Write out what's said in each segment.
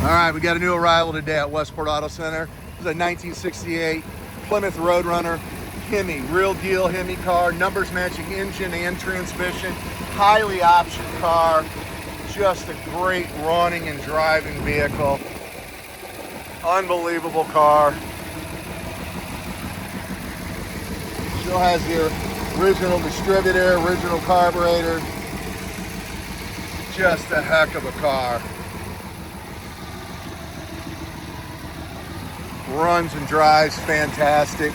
All right, we got a new arrival today at Westport Auto Center. This is a 1968 Plymouth Road Runner Hemi, real deal Hemi car, numbers matching engine and transmission, highly optioned car, just a great running and driving vehicle. Unbelievable car. Still has the original distributor, original carburetor. Just a heck of a car. Runs and drives fantastic.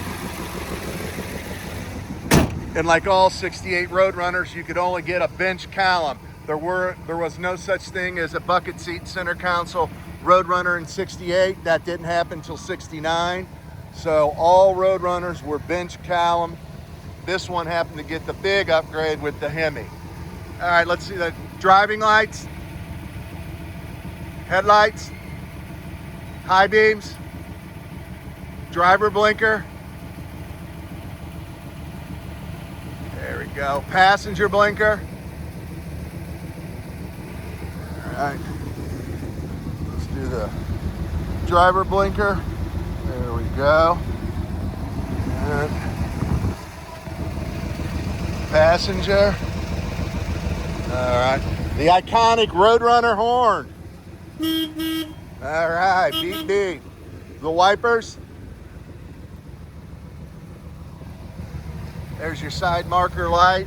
And like all 68 Road Runners, you could only get a bench column. There was no such thing as a bucket seat center console Road Runner in 68. That didn't happen until 69. So all Road Runners were bench column. This one happened to get the big upgrade with the Hemi. All right, let's see the driving lights, headlights, high beams, driver blinker. There we go. Passenger blinker. All right. Let's do the driver blinker. There we go. And passenger. All right. The iconic Road Runner horn. All right. Beep, beep. The wipers. There's your side marker light.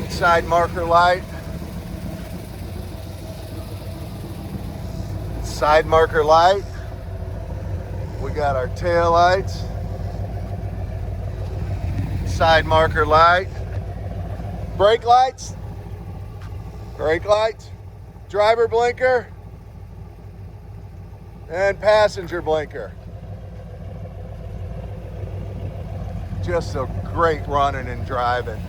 Side marker light. Side marker light. We got our tail lights. Side marker light. Brake lights. Brake lights. Driver blinker. And passenger blinker. Just a great running and driving.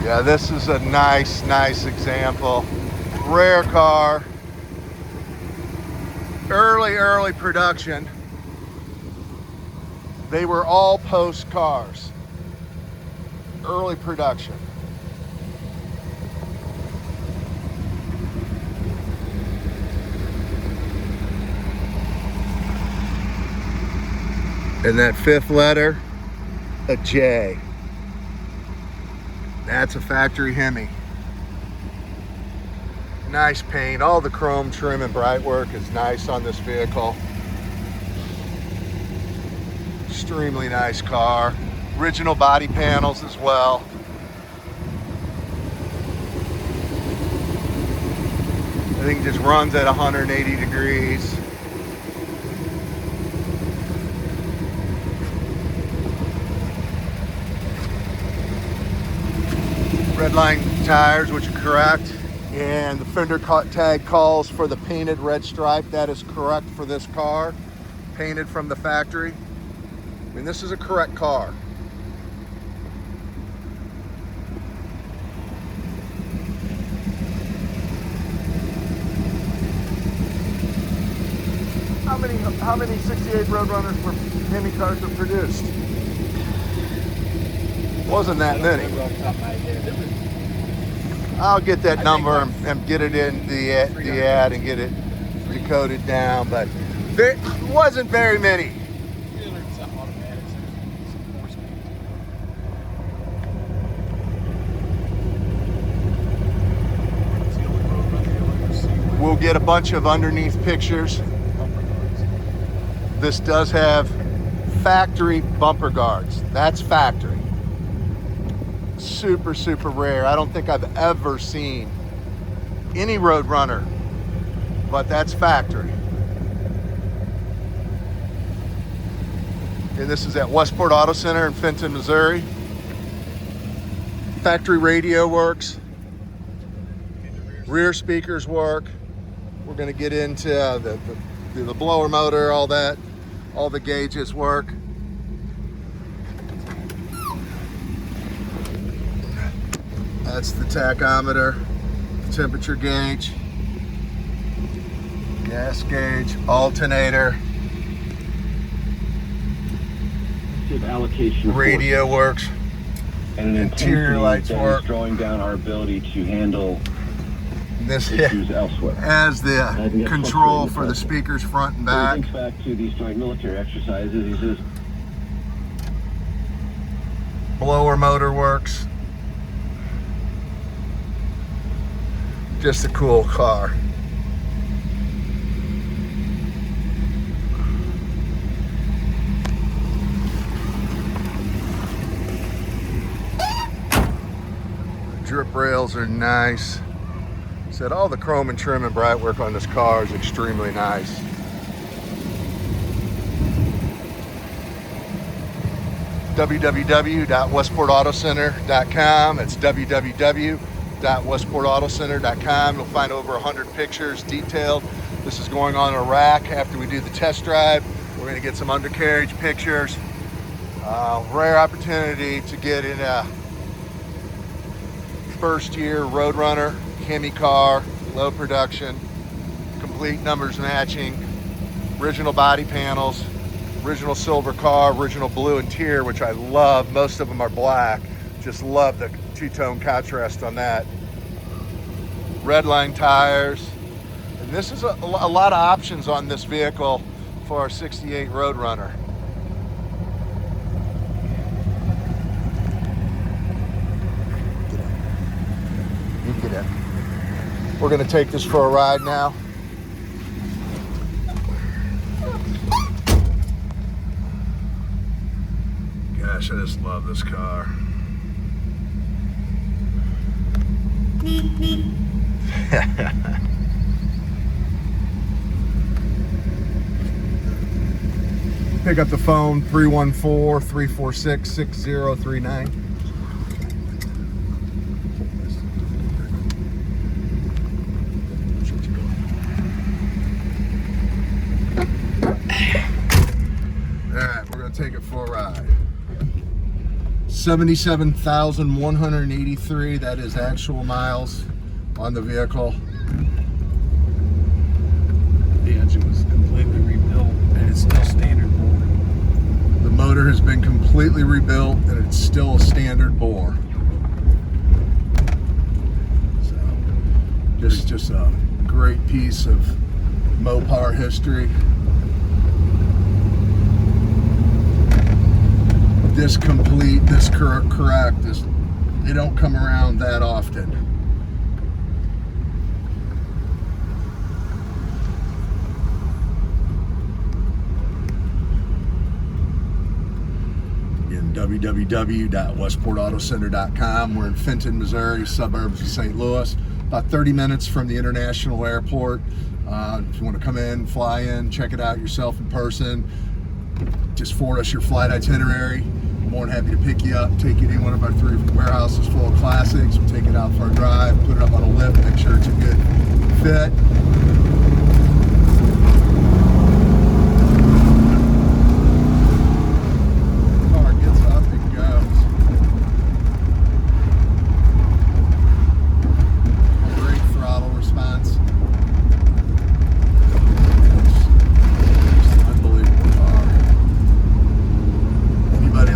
Yeah, this is a nice example. Rare car. Early production. They were all post cars. Early production. And that fifth letter, a J. That's a factory Hemi. Nice paint. All the chrome trim and bright work is nice on this vehicle. Extremely nice car. Original body panels as well. I think it just runs at 180 degrees. Red line tires, which are correct, and the fender tag calls for the painted red stripe. That is correct for this car, painted from the factory. I mean, this is a correct car. How many 68 Road Runners were Hemi cars were produced? Wasn't that many. I'll get that number and get it in the ad and get it decoded down, but there wasn't very many. We'll get a bunch of underneath pictures. This does have factory bumper guards. That's factory. Super rare. I don't think I've ever seen any Road Runner, but that's factory. And this is at Westport Auto Center in Fenton, Missouri. Factory radio works. Rear speakers work. We're going to get into the blower motor, all that. All the gauges work. That's the tachometer, temperature gauge, gas gauge, alternator. effective allocation of radio forces, works, and an interior intensity lights that work. is drawing down our ability to handle This issues elsewhere. has And I the think that's control frustrating for the because speakers front and when he back. thinks back to these joint military exercises, he says, Blower motor works. Just a cool car. Drip rails are nice. Said all the chrome and trim and bright work on this car is extremely nice. www.westportautocenter.com. It's www.westportautocenter.com. You'll find over 100 pictures detailed. This is going on Iraq after we do the test drive. We're going to get some undercarriage pictures. Rare opportunity to get in a first year Road Runner Hemi car, low production, complete numbers matching, original body panels, original silver car, original blue interior, which I love. Most of them are black. Just love the two-tone contrast on that. Redline tires. And this is a lot of options on this vehicle for our 68 Road Runner. Get in. You can get in. We're going to take this for a ride now. Gosh, I just love this car. Pick up the phone, 314-346-6039. Alright, we're going to take it for a ride. 77,183, that is actual miles on the vehicle. The engine was completely rebuilt and it's still standard bore. The motor has been completely rebuilt and it's still a standard bore. So, just a great piece of Mopar history. This complete, this correct, this, they don't come around that often. Again, www.westportautocenter.com. We're in Fenton, Missouri, suburbs of St. Louis, about 30 minutes from the international airport. If you want to come in, fly in, check it out yourself in person, just forward us your flight itinerary. I'm more than happy to pick you up, take you to one of our 3 warehouses full of classics. We'll take it out for a drive, put it up on a lift, make sure it's a good fit. The car gets up and goes. Great throttle response.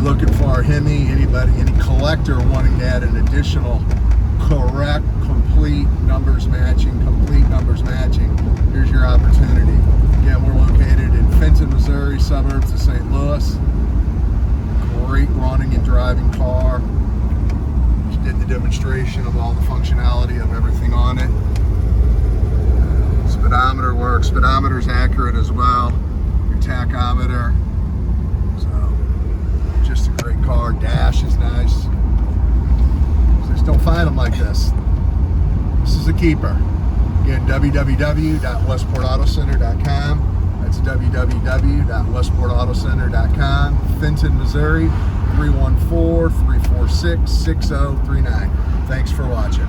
Looking for our Hemi, any collector wanting to add an additional correct, complete numbers matching, here's your opportunity. Again, we're located in Fenton, Missouri, suburbs of St. Louis. Great running and driving car. Just did the demonstration of all the functionality of everything on it. Speedometer works, speedometer's accurate as well. Your tachometer. Just a great car. Dash is nice. Just don't find them like this. This is a keeper. Again, www.westportautocenter.com. That's www.westportautocenter.com. Fenton, Missouri, 314-346-6039. Thanks for watching.